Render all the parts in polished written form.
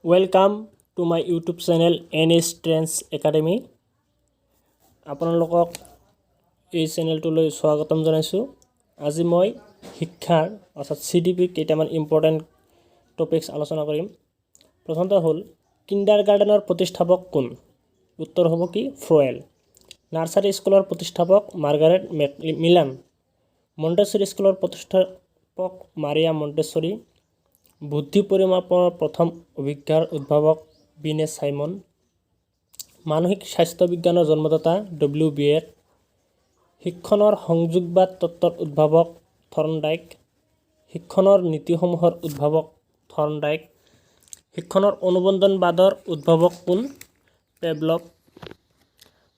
Welcome to my YouTube channel NS Trends Academy. আপোনালোকক এই চেনেলটোলৈ স্বাগতম জনাইছো। আজি মই শিক্ষাৰ অৰ্থাৎ CDP কেইটামান ইম্পৰ্টেন্ট টপিকস আলোচনা কৰিম। প্ৰথমতে হ'ল কিণ্ডাৰগাৰ্টেনৰ প্ৰতিষ্ঠাপক কোন? উত্তৰ হ'ব কি ফ্ৰয়েল। নাৰ্সাৰী স্কুলৰ প্ৰতিষ্ঠাপক মাৰ্গাৰেট মিলান। মন্টেছৰী স্কুলৰ প্ৰতিষ্ঠাপক মাৰিয়া মন্টেছৰী। বুদ্ধি পৰিমাপৰ প্ৰথম অভিজ্ঞাৰ উদ্ভাৱক বিনে সাইমন। মানসিক স্বাস্থ্য বিজ্ঞানৰ জন্মদাতা WBF। শিক্ষণৰ সংযোগবাদ তত্ত্বৰ উদ্ভাৱক থৰ্নডাইক। শিক্ষণৰ নীতিসমূহৰ উদ্ভাৱক থৰ্নডাইক। শিক্ষণৰ অনুবন্ধনবাদৰ উদ্ভাৱক কোন? পেভলভ।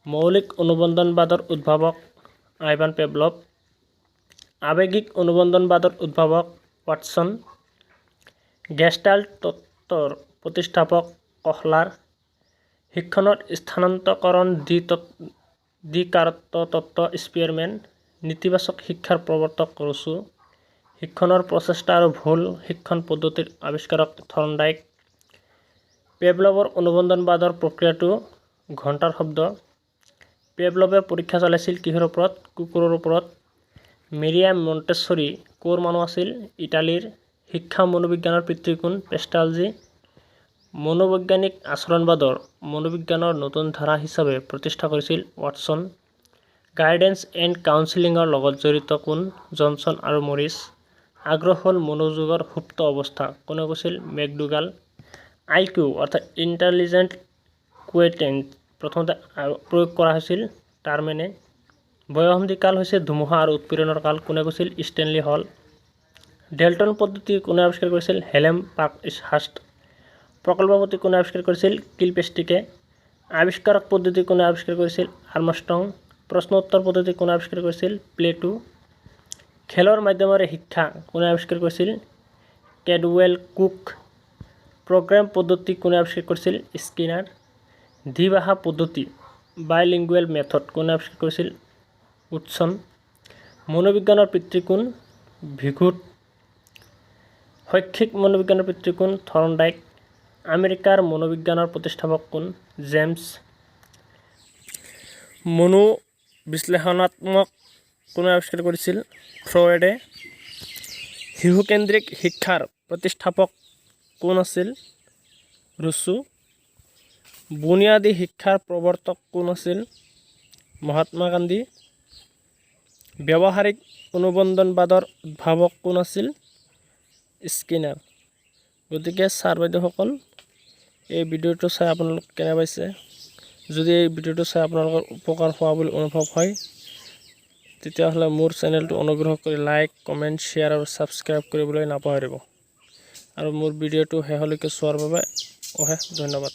মৌলিক অনুবন্ধনবাদৰ উদ্ভাৱক আইভান পেভলভ। আৱেগিক অনুবন্ধনবাদৰ উদ্ভাৱক ৱাটছন। গেষ্টাল্ট তত্ত্বৰ প্ৰতিষ্ঠাপক কহলাৰ। শিক্ষণৰ স্থানান্তৰকৰণ দ্বিকাৰত্ব তত্ত্ব স্পিয়াৰমেন। নীতিবাচক শিক্ষাৰ প্ৰৱৰ্তক ৰছু। শিক্ষণৰ প্ৰচেষ্টা আৰু ভুল শিক্ষণ পদ্ধতিৰ আৱিষ্কাৰক থৰ্নডাইক। পেভলভৰ অনুবন্ধনবাদৰ প্ৰক্ৰিয়াটো ঘণ্টাৰ শব্দ। পেভলভে পৰীক্ষা চলাইছিল কিহৰ ওপৰত? কুকুৰৰ ওপৰত। মেৰিয়া মন্টেছৰী ক'ৰ মানুহ আছিল? ইটালীৰ। শিক্ষা মনোবিজ্ঞানৰ পিতৃ কোন? পেষ্টালজি। মনোবৈজ্ঞানিক আচৰণবাদৰ মনোবিজ্ঞানৰ নতুন ধাৰা হিচাপে প্ৰতিষ্ঠা কৰিছিল ৱাটছন। গাইডেন্স এণ্ড কাউন্সিলিঙৰ লগত জড়িত কোন? জনছন আৰু মৰিছ। আগ্ৰহ হ'ল মনোযোগৰ সুপ্ত অৱস্থা কোনে কৈছিল? মেকডুগাল। IQ অৰ্থাৎ ইণ্টেলিজেণ্ট কুৱেটেণ্ট প্ৰথমতে প্ৰয়োগ কৰা হৈছিল টাৰমেনে। বয়সন্ধিকাল হৈছে ধুমুহা আৰু উৎপীড়নৰ কাল কোনে কৈছিল? ষ্টেনলি হল। ডেল্টন পদ্ধতি কোনে আৱিষ্কাৰ কৰিছিল? হেলেম পাৰ্কহাৰ্ষ্ট। প্ৰকল্পপতি কোনে আৱিষ্কাৰ কৰিছিল? কিলপেষ্ট্ৰিকে। আৱিষ্কাৰক পদ্ধতি কোনে আৱিষ্কাৰ কৰিছিল? আৰ্মষ্ট্ৰং। প্ৰশ্ন উত্তৰ পদ্ধতি কোনে আৱিষ্কাৰ কৰিছিল? প্লেটো। খেলৰ মাধ্যমেৰে শিক্ষা কোনে আৱিষ্কাৰ কৰিছিল? কেডৱেল কুক। প্ৰগ্ৰেম পদ্ধতি কোনে আৱিষ্কাৰ কৰিছিল? স্কিনাৰ। দ্বিভাষা পদ্ধতি বাইলিংগুৱেল মেথড কোনে আৱিষ্কাৰ কৰিছিল? উডছন। মনোবিজ্ঞানৰ পিতৃ কোন? ভিগুট। শৈক্ষিক মনোবিজ্ঞানৰ পিতৃ কোন? থৰ্নডাইক। আমেৰিকাৰ মনোবিজ্ঞানৰ প্ৰতিষ্ঠাপক কোন? জেমছ। মনোবিশ্লেষণাত্মক কোনে আৱিষ্কাৰ কৰিছিল? ফ্ৰয়েডে। শিশুকেন্দ্ৰিক শিক্ষাৰ প্ৰতিষ্ঠাপক কোন আছিল? ৰুছো। বুনিয়াদী শিক্ষাৰ প্ৰৱৰ্তক কোন আছিল? মহাত্মা গান্ধী। ব্যৱহাৰিক অনুবন্ধনবাদৰ উদ্ভাৱক কোন আছিল? স্কিনাৰ। গতিকে ছাৰ বাইদেউসকল এই ভিডিঅ'টো চাই আপোনালোক কেনে পাইছে? যদি এই ভিডিঅ'টো চাই আপোনালোকৰ উপকাৰ হোৱা বুলি অনুভৱ হয় তেতিয়াহ'লে মোৰ চেনেলটো অনুগ্ৰহ কৰি লাইক কমেণ্ট শ্বেয়াৰ আৰু ছাবস্ক্ৰাইব কৰিবলৈ নাপাহৰিব আৰু মোৰ ভিডিঅ'টো শেষলৈকে চোৱাৰ বাবে অশেষ ধন্যবাদ।